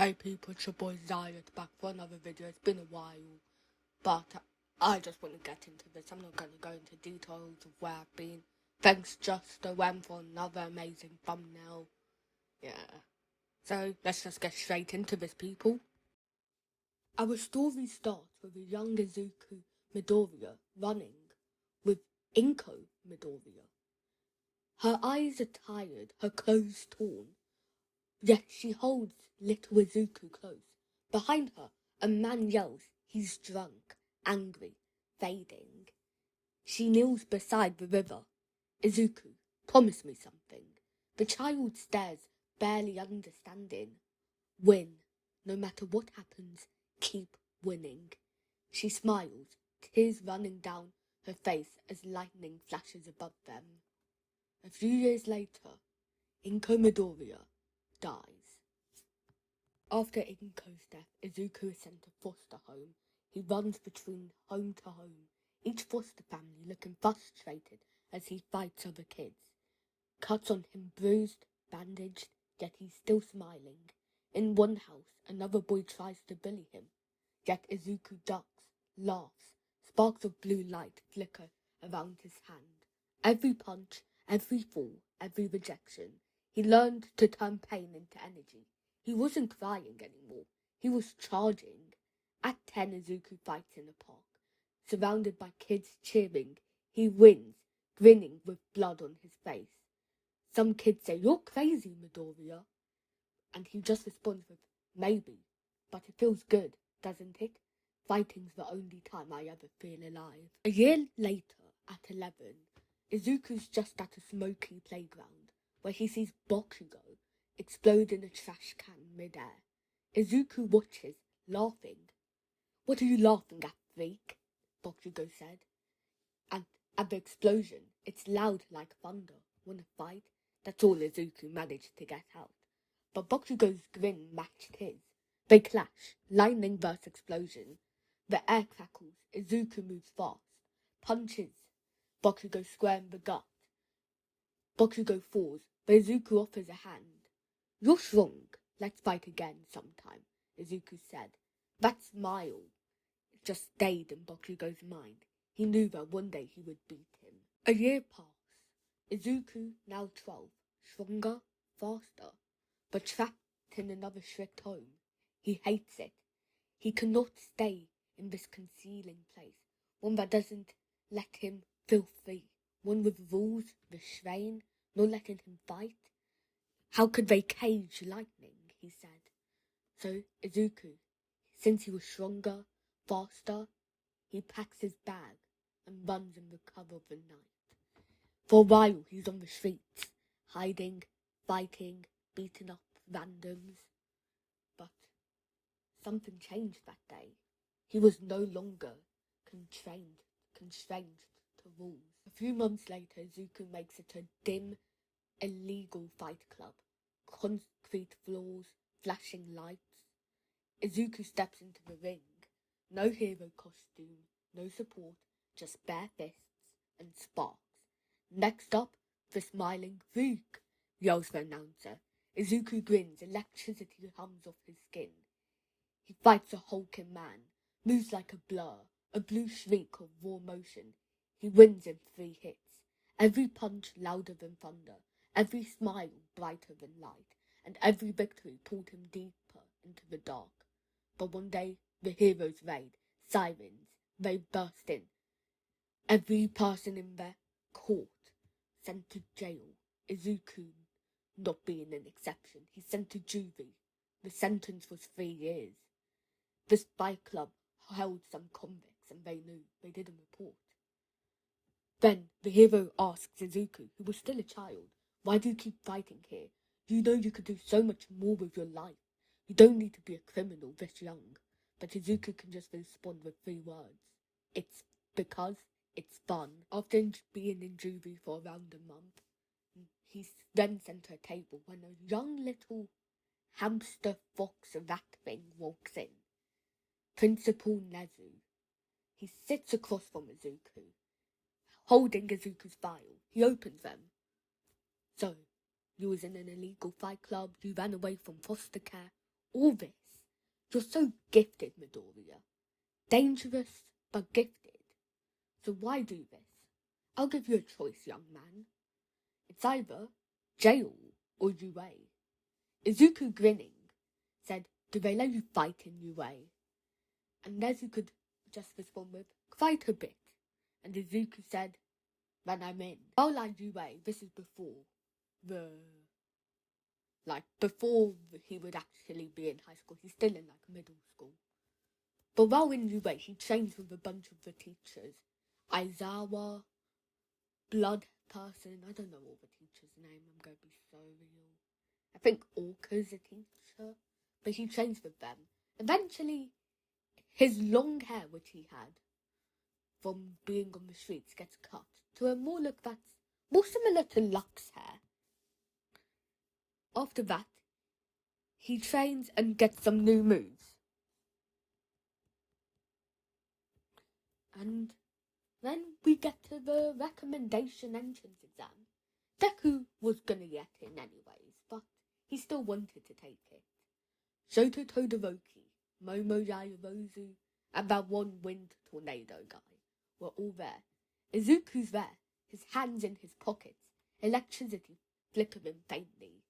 Hey people, it's your boy Zayat back for another video. It's been a while, but I just want to get into this. I'm not going to go into details of where I've been. Thanks JustoM for another amazing thumbnail. Yeah. So, let's just get straight into this, people. Our story starts with a young Izuku Midoriya running with Inko Midoriya. Her eyes are tired, her clothes torn. Yet she holds little Izuku close. Behind her, a man yells, he's drunk, angry, fading. She kneels beside the river. Izuku, promise me something. The child stares, barely understanding. Win. No matter what happens, keep winning. She smiles, tears running down her face as lightning flashes above them. A few years later, Inko Midoriya dies. After Inko's death, Izuku is sent to foster home. He runs between home to home, each foster family looking frustrated as he fights other kids. Cuts on him bruised, bandaged, yet he's still smiling. In one house, another boy tries to bully him, yet Izuku ducks, laughs, sparks of blue light flicker around his hand. Every punch, every fall, every rejection, he learned to turn pain into energy. He wasn't crying anymore. He was charging. At 10, Izuku fights in a park. Surrounded by kids cheering, he wins, grinning with blood on his face. Some kids say, "You're crazy, Midoriya." And he just responds with, "Maybe, but it feels good, doesn't it? Fighting's the only time I ever feel alive." A year later, at 11, Izuku's just at a smoky playground, where he sees Bakugo explode in a trash can mid-air. Izuku watches, laughing. "What are you laughing at, freak?" Bakugo said. And at the explosion, it's loud like thunder. "Wanna fight?" That's all Izuku managed to get out. But Bakugo's grin matched his. They clash, lightning burst explosion. The air crackles, Izuku moves fast, punches Bakugo square in the gut. Bakugo falls, but Izuku offers a hand. "You're strong. Let's fight again sometime," Izuku said. That smile just stayed in Bakugo's mind. He knew that one day he would beat him. A year passed. Izuku, now 12, stronger, faster, but trapped in another strict home. He hates it. He cannot stay in this concealing place, one that doesn't let him feel free, one with rules, restraint, not letting him fight. How could they cage lightning, he said. So Izuku, since he was stronger, faster, he packs his bag and runs in the cover of the night. For a while he's on the streets, hiding, fighting, beating up randoms. But something changed that day. He was no longer constrained to rules. A few months later, Izuku makes it to a dim, illegal fight club. Concrete floors, flashing lights. Izuku steps into the ring. No hero costume, no support, just bare fists and sparks. Next up, the smiling freak, yells the announcer. Izuku grins, electricity hums off his skin. He fights a hulking man, moves like a blur, a blue shriek of raw motion. He wins in 3 hits, every punch louder than thunder, every smile brighter than light, and every victory pulled him deeper into the dark. But one day, the heroes raid, sirens, they burst in. Every person in there, caught, sent to jail. Izuku not being an exception. He's sent to juvie. The sentence was 3 years. The spy club held some convicts and they knew. They didn't report. Then the hero asks Izuku, who was still a child, "Why do you keep fighting here? You know you could do so much more with your life. You don't need to be a criminal this young." But Izuku can just respond with 3 words. "It's because it's fun." After being in juvie for around a month, he's then sent to a table when a young little hamster fox rat thing walks in. Principal Nezu. He sits across from Izuku, holding Izuku's file. He opens them. "So, you was in an illegal fight club, you ran away from foster care. all this. You're so gifted, Midoriya. Dangerous, but gifted. So why do this? I'll give you a choice, young man. It's either jail or UA. Izuku, grinning, said, do they let you fight in UA? And Nezu could just respond with, quite a bit. And Izuku said, then I'm in. While at UA, this is before he would actually be in high school. He's still in middle school. But while in UA, he trains with a bunch of the teachers. Aizawa, Blood Person, I don't know all the teachers' name, I'm going to be so real. I think Orca's a teacher, but he trains with them. Eventually, his long hair, which he had from being on the streets, gets cut to a more look that's more similar to Lux's hair. After that, he trains and gets some new moves. And then we get to the recommendation entrance exam. Deku was gonna get in anyways, but he still wanted to take it. Shoto Todoroki, Momo Yaoyorozu, and that one wind tornado guy were all there. Izuku's there, his hands in his pockets, electricity flickering faintly.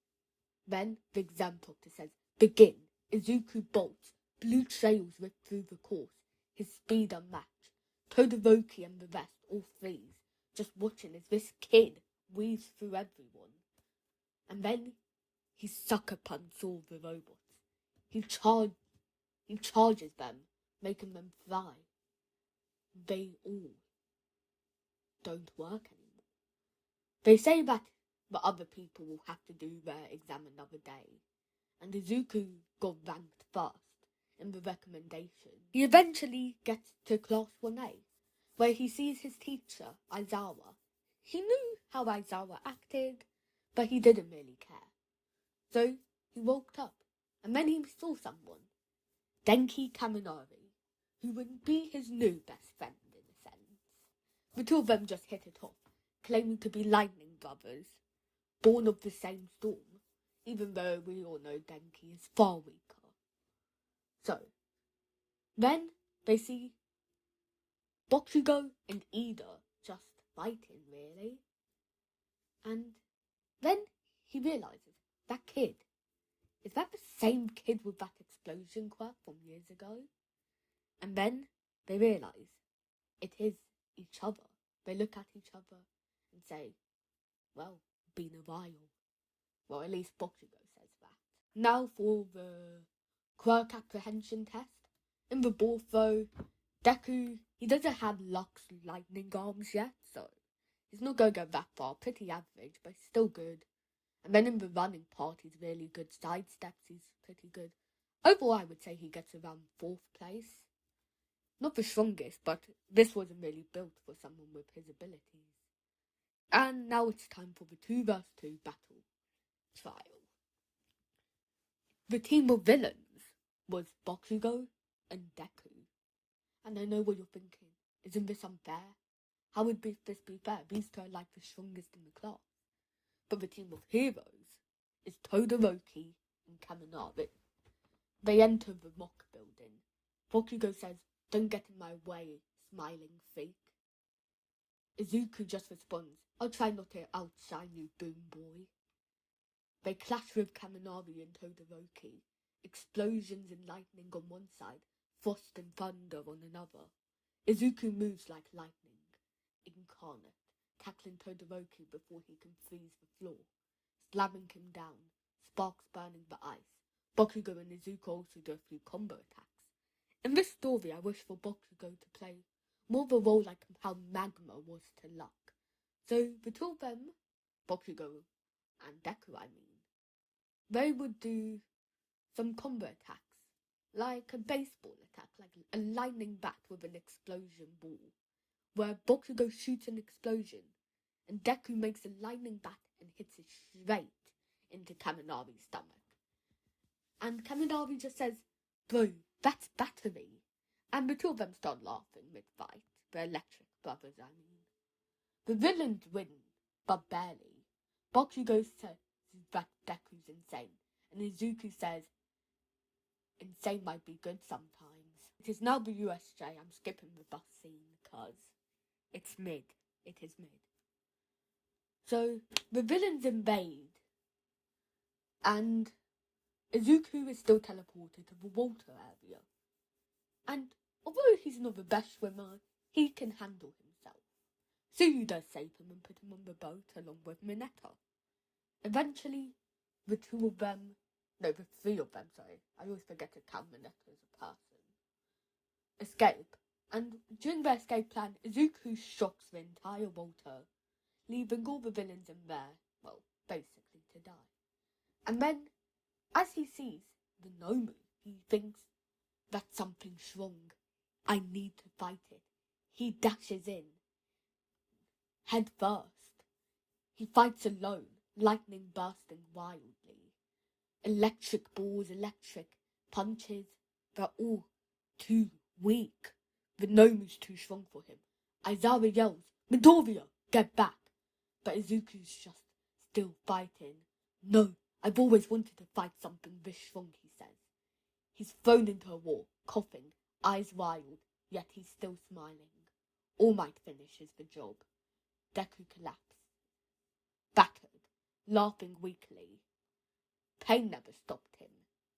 Then the exam proctor says, begin. Izuku bolts, blue trails rip through the course, his speed unmatched. Todoroki and the rest all freeze, just watching as this kid weaves through everyone. And then he sucker punches all the robots. He charges them, making them fly. They all don't work anymore. They say that the other people will have to do their exam another day, and Izuku got ranked first in the recommendation. He eventually gets to class 1A, where he sees his teacher, Aizawa. He knew how Aizawa acted, but he didn't really care. So he walked up, and then he saw someone, Denki Kaminari, who would be his new best friend in a sense. The two of them just hit it off, claiming to be lightning brothers, born of the same storm, even though we all know Denki is far weaker. So, then they see Bakugo and Ida just fighting, really. And then he realizes, that kid, is that the same kid with that explosion quirk from years ago? And then they realize it is each other. They look at each other and say, well, been a while. Well, at least Bakugo says that. Now for the quirk apprehension test. In the ball throw, Deku, he doesn't have Lux lightning arms yet, so he's not going to go that far. Pretty average, but still good. And then in the running part, he's really good. Side steps, he's pretty good. Overall, I would say he gets around 4th place. Not the strongest, but this wasn't really built for someone with his abilities. And now it's time for the 2 vs 2 battle trial. The team of villains was Bakugo and Deku. And I know what you're thinking. Isn't this unfair? How would this be fair? These two are like the strongest in the class. But the team of heroes is Todoroki and Kaminari. They enter the mock building. Bakugo says, don't get in my way, smiling fake. Izuku just responds, I'll try not to outshine you, boom boy. They clash with Kaminari and Todoroki. Explosions and lightning on one side, frost and thunder on another. Izuku moves like lightning, incarnate, tackling Todoroki before he can freeze the floor, slamming him down, sparks burning the ice. Bakugo and Izuku also do a few combo attacks. In this story, I wish for Bakugo to play more of a role like how Magma was to Luck. So the two of them, Bakugo and Deku, they would do some combo attacks, like a baseball attack, like a lightning bat with an explosion ball, where Bakugo shoots an explosion, and Deku makes a lightning bat and hits it straight into Kaminari's stomach. And Kaminari just says, bro, that's battery. And the two of them start laughing mid-fight. The electric brothers, The villains win, but barely. Bakugo says that Deku's insane, and Izuku says, insane might be good sometimes. It is now the USJ. I'm skipping the bus scene because it's mid. It is mid. So the villains invade, and Izuku is still teleported to the water area. And although he's not the best swimmer, he can handle himself. Suyu does save him and put him on the boat along with Mineta. Eventually, the three of them, I always forget to count Mineta as a person, escape. And during their escape plan, Izuku shocks the entire water, leaving all the villains in there, basically to die. And then, as he sees the Nomu, he thinks that something's wrong. I need to fight it. He dashes in, head first. He fights alone, lightning bursting wildly. Electric balls, electric punches, they're all too weak. The Nomu's too strong for him. Aizawa yells, Midoriya, get back. But Izuku's just still fighting. No, I've always wanted to fight something this strong, he says. He's thrown into a wall, coughing, eyes wild, yet he's still smiling. All Might finishes the job. Deku collapsed, battered, laughing weakly. Pain never stopped him.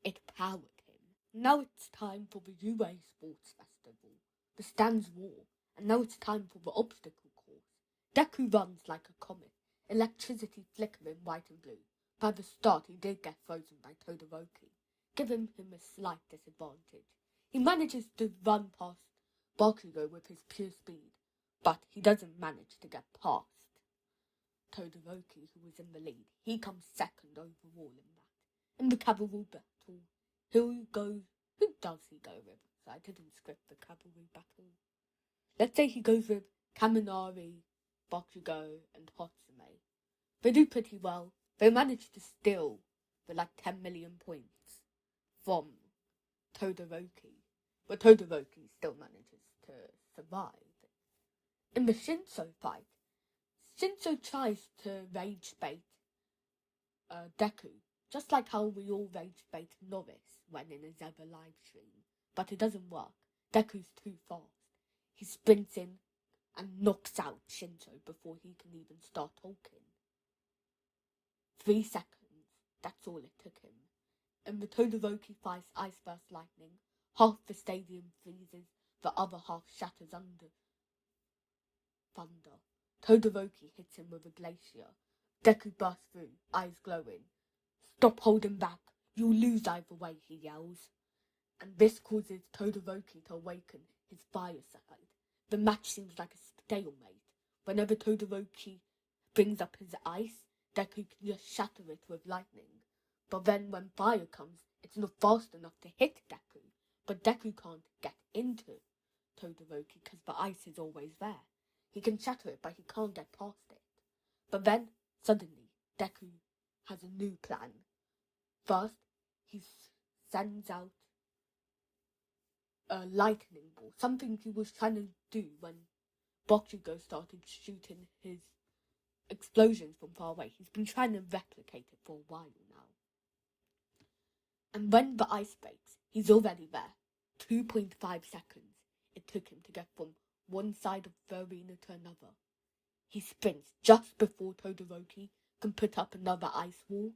It powered him. Now it's time for the UA Sports Festival. The stands roar, and now it's time for the obstacle course. Deku runs like a comet, electricity flickering white and blue. By the start, he did get frozen by Todoroki, giving him a slight disadvantage. He manages to run past Bakugo with his pure speed, but he doesn't manage to get past Todoroki, who was in the lead. He comes second overall in that. In the cavalry battle, who does he go with? So I didn't script the cavalry battle. Let's say he goes with Kaminari, Bakugo, and Hatsume. They do pretty well. They manage to steal the 10 million points from Todoroki, but Todoroki still manages to survive. In the Shinso fight, Shinso tries to rage bait Deku, just like how we all rage bait Norris when in a Zeba live stream, but it doesn't work. Deku's too fast. He sprints in and knocks out Shinso before he can even start talking. 3 seconds, that's all it took him. And the Todoroki fights Ice Burst Lightning. Half the stadium freezes, the other half shatters under thunder. Todoroki hits him with a glacier. Deku bursts through, eyes glowing. Stop holding back, you'll lose either way, he yells. And this causes Todoroki to awaken his fire side. The match seems like a stalemate. Whenever Todoroki brings up his ice, Deku can just shatter it with lightning. But then when fire comes, it's not fast enough to hit Deku. But Deku can't get into Todoroki because the ice is always there. He can shatter it, but he can't get past it. But then, suddenly, Deku has a new plan. First, he sends out a lightning ball, something he was trying to do when Bakugo started shooting his explosions from far away. He's been trying to replicate it for a while now. And when the ice breaks, he's already there. 2.5 seconds it took him to get from one side of the arena to another. He sprints just before Todoroki can put up another ice wall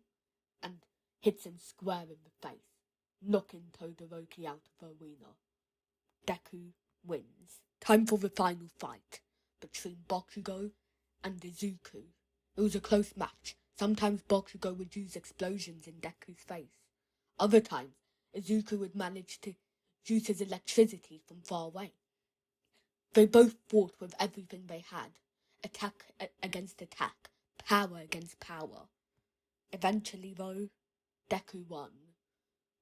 and hits him square in the face, knocking Todoroki out of the arena. Deku wins. Time for the final fight between Bakugo and Izuku. It was a close match. Sometimes Bakugo would use explosions in Deku's face. Other times, Izuku would manage to use his electricity from far away. They both fought with everything they had. Attack against attack. Power against power. Eventually, though, Deku won.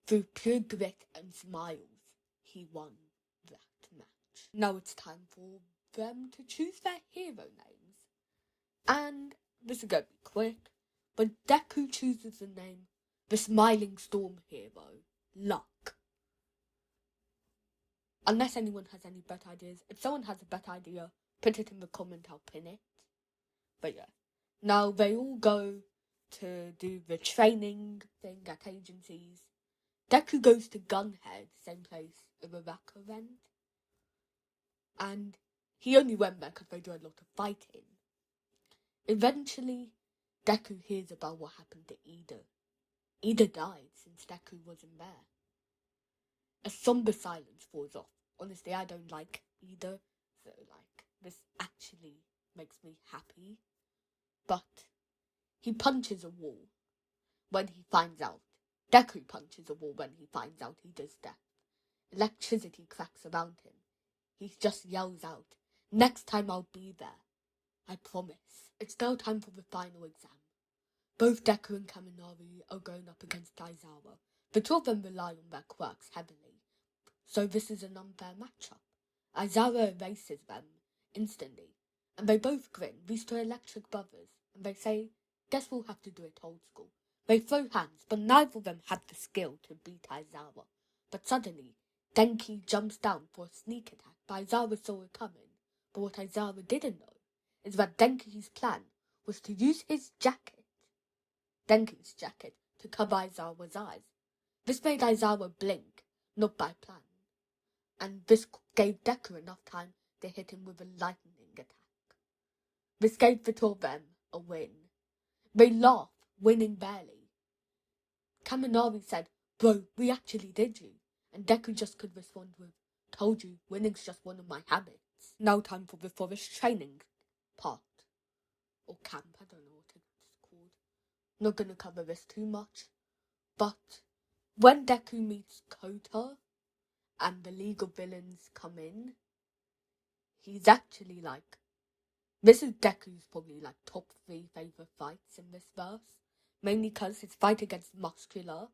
Through pure grit and smiles, he won that match. Now it's time for them to choose their hero names. And this is going to be quick, but Deku chooses the name the Smiling Storm Hero, Luck. Unless anyone has any better ideas. If someone has a better idea, put it in the comment, I'll pin it. But yeah. Now they all go to do the training thing at agencies. Deku goes to Gunhead, same place Uraraka went, and he only went there because they do a lot of fighting. Eventually, Deku hears about what happened to Ida. Ida died since Deku wasn't there. A somber silence falls off. Honestly, I don't like Ida, so this actually makes me happy. But he punches a wall when he finds out. Deku punches a wall when he finds out Ida's death. Electricity cracks around him. He just yells out, "Next time I'll be there. I promise." It's now time for the final exam. Both Deku and Kaminari are going up against Aizawa. The two of them rely on their quirks heavily, so this is an unfair matchup. Aizawa erases them instantly, and they both grin. These two electric brothers, and they say, "Guess we'll have to do it old school." They throw hands, but neither of them had the skill to beat Aizawa. But suddenly, Denki jumps down for a sneak attack, but Aizawa saw it coming. But what Aizawa didn't know is that Denki's plan was to use his Denki's jacket, to cover Aizawa's eyes. This made Aizawa blink, not by plan, and this gave Deku enough time to hit him with a lightning attack. This gave the two of them a win. They laugh, winning barely. Kaminari said, "Bro, we actually did you." And Deku just could respond with, "Told you, winning's just one of my habits." Now time for the forest training part. Or camp, I don't know what it's called. Not gonna cover this too much. But when Deku meets Kota and the League of Villains come in, he's actually this is Deku's probably top 3 favorite fights in this verse. Mainly because his fight against Muscular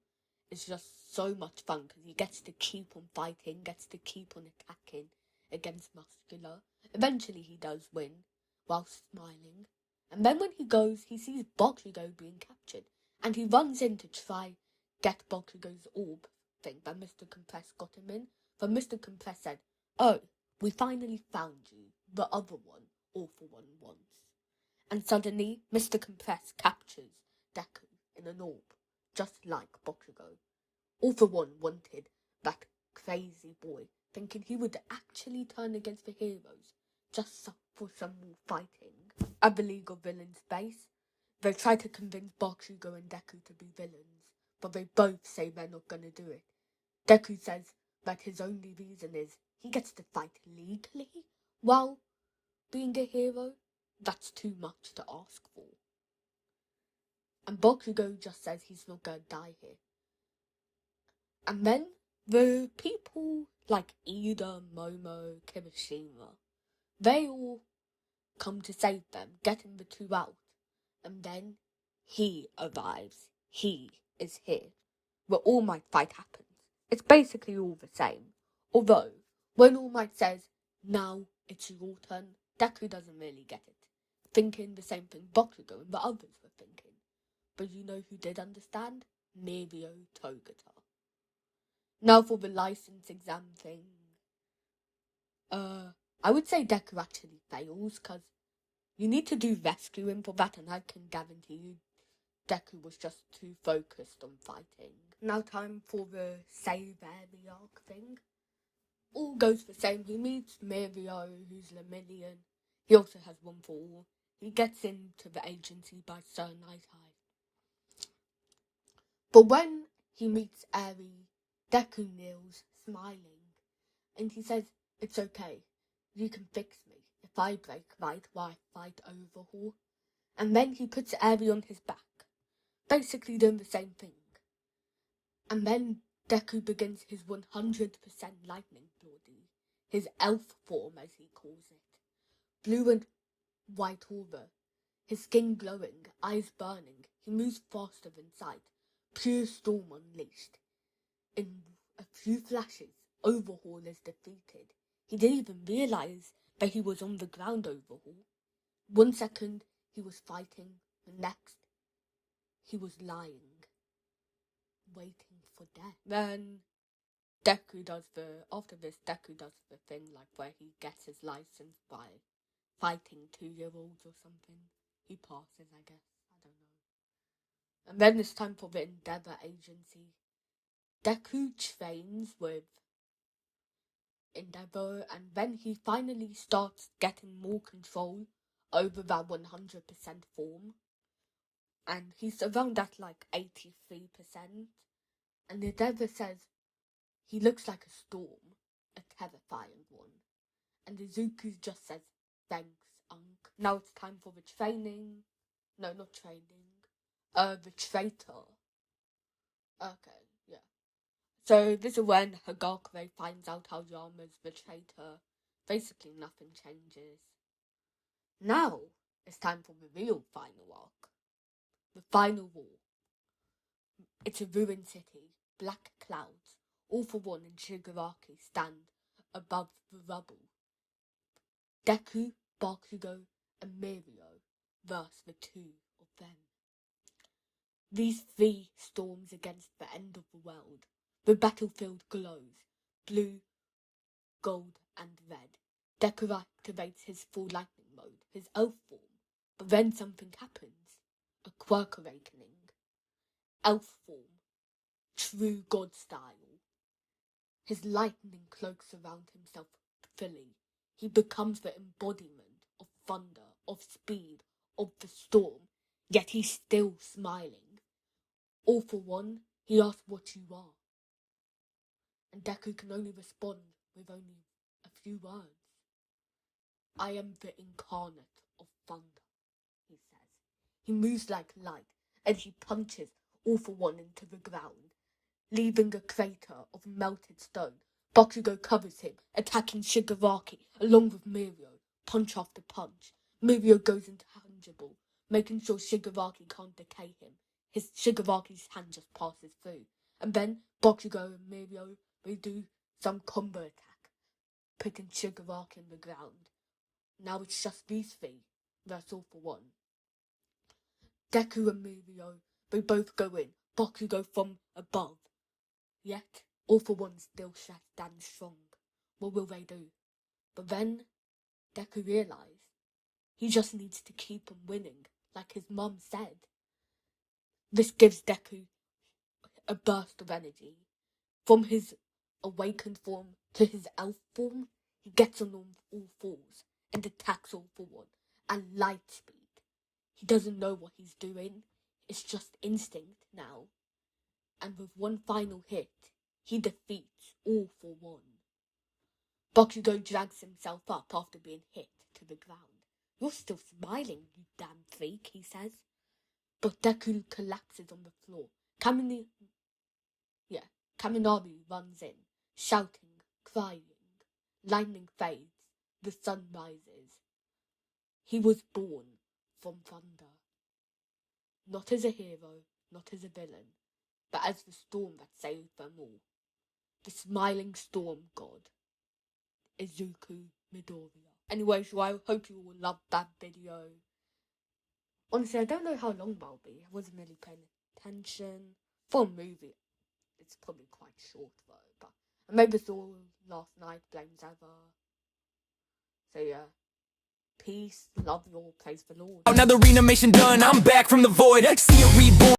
is just so much fun because he gets to keep on fighting, gets to keep on attacking against Muscular. Eventually he does win while smiling. And then when he goes, he sees Bakugo being captured and he runs in to try get Bakugo's orb thing that Mr. Compress got him in. But Mr. Compress said, "Oh, we finally found you, the other one, awful one once." And suddenly, Mr. Compress captures Deku in an orb, just like Bakugo. Awful One wanted that crazy boy, thinking he would actually turn against the heroes, just for some more fighting. At the League of Villains base, they try to convince Bakugo and Deku to be villains, but they both say they're not gonna do it. Deku says that his only reason is he gets to fight legally while being a hero. That's too much to ask for. And Bakugo just says he's not gonna die here. And then the people like Ida, Momo, Kirishima, they all come to save them, getting the two out. And then he arrives. He is here, where All Might fight happens. It's basically all the same. Although, when All Might says, "Now it's your turn," Deku doesn't really get it, thinking the same thing Bakugo and the others were thinking. But you know who did understand? Mirio Togata. Now for the license exam thing. I would say Deku actually fails, because you need to do rescuing for that, and I can guarantee you Deku was just too focused on fighting. Now time for the save Airy arc thing. All goes the same. He meets Mirio, who's Lemillion. He also has one for all. He gets into the agency by Sir Night Eye. But when he meets Airy, Deku kneels, smiling, and he says, "It's okay. You can fix me if I break right while I fight Overhaul." And then he puts Airy on his back, basically doing the same thing. And then Deku begins his 100% lightning body, his elf form as he calls it. Blue and white aura, his skin glowing, eyes burning, he moves faster than sight, pure storm unleashed. In a few flashes, Overhaul is defeated. He didn't even realize that he was on the ground. Overhaul. 1 second he was fighting, the next he was lying, waiting for death. Then after this, Deku does the thing where he gets his license by fighting 2-year-olds or something. He passes, I guess. I don't know. And then it's time for the Endeavor Agency. Deku trains with Endeavor, and then he finally starts getting more control over that 100% form, and he's around at like 83%, and Endeavor says he looks like a storm, a terrifying one, and Izuku just says, "Thanks, Unc. Now it's time for the training." No, not training. The traitor. Okay, yeah. So this is when Hagakure finds out how Yama's the traitor. Basically nothing changes. Now it's time for the real final arc. The final war. It's a ruined city, black clouds. All for One and Shigaraki stand above the rubble. Deku, Bakugo, and Mirio verse the two of them. These three storms against the end of the world. The battlefield glows, blue, gold, and red. Deku activates his full lightning mode, his elf form. But then something happens. A quirk awakening. Elf form. True god style. His lightning cloaks around himself fully. He becomes the embodiment of thunder, of speed, of the storm. Yet he's still smiling. All for One, he asks what you are. And Deku can only respond with only a few words. "I am the incarnate of thunder," he says. He moves like light, and he punches All for One into the ground, leaving a crater of melted stone. Bakugo covers him, attacking Shigaraki along with Mirio, punch after punch. Mirio goes intangible, making sure Shigaraki can't decay him. Shigaraki's hand just passes through. And then Bakugo and Mirio, they do some combo attack, putting Shigaraki in the ground. Now it's just these three. That's All for One. Deku and Mirio, they both go in. Bakugo from above. Yet, All for One still stands strong. What will they do? But then, Deku realizes he just needs to keep on winning, like his mum said. This gives Deku a burst of energy. From his awakened form to his elf form, he gets on all fours and attacks All for One at light speed. He doesn't know what he's doing. It's just instinct now. And with one final hit, he defeats All for One. Bakugo drags himself up after being hit to the ground. "You're still smiling, you damn freak," he says. But Deku collapses on the floor. Kaminari runs in, shouting, crying. Lightning fades. The sun rises. He was born from thunder. Not as a hero, not as a villain, but as the storm that saved them all. The smiling storm god, Izuku Midoriya. Anyway, so I hope you all loved that video. Honestly, I don't know how long that'll be. I wasn't really paying attention. For a movie, it's probably quite short though. But I made this all last night, blames ever. So yeah. Peace, love you all, praise the Lord. Now the Reincarnation done, I'm back from the void. See it reborn.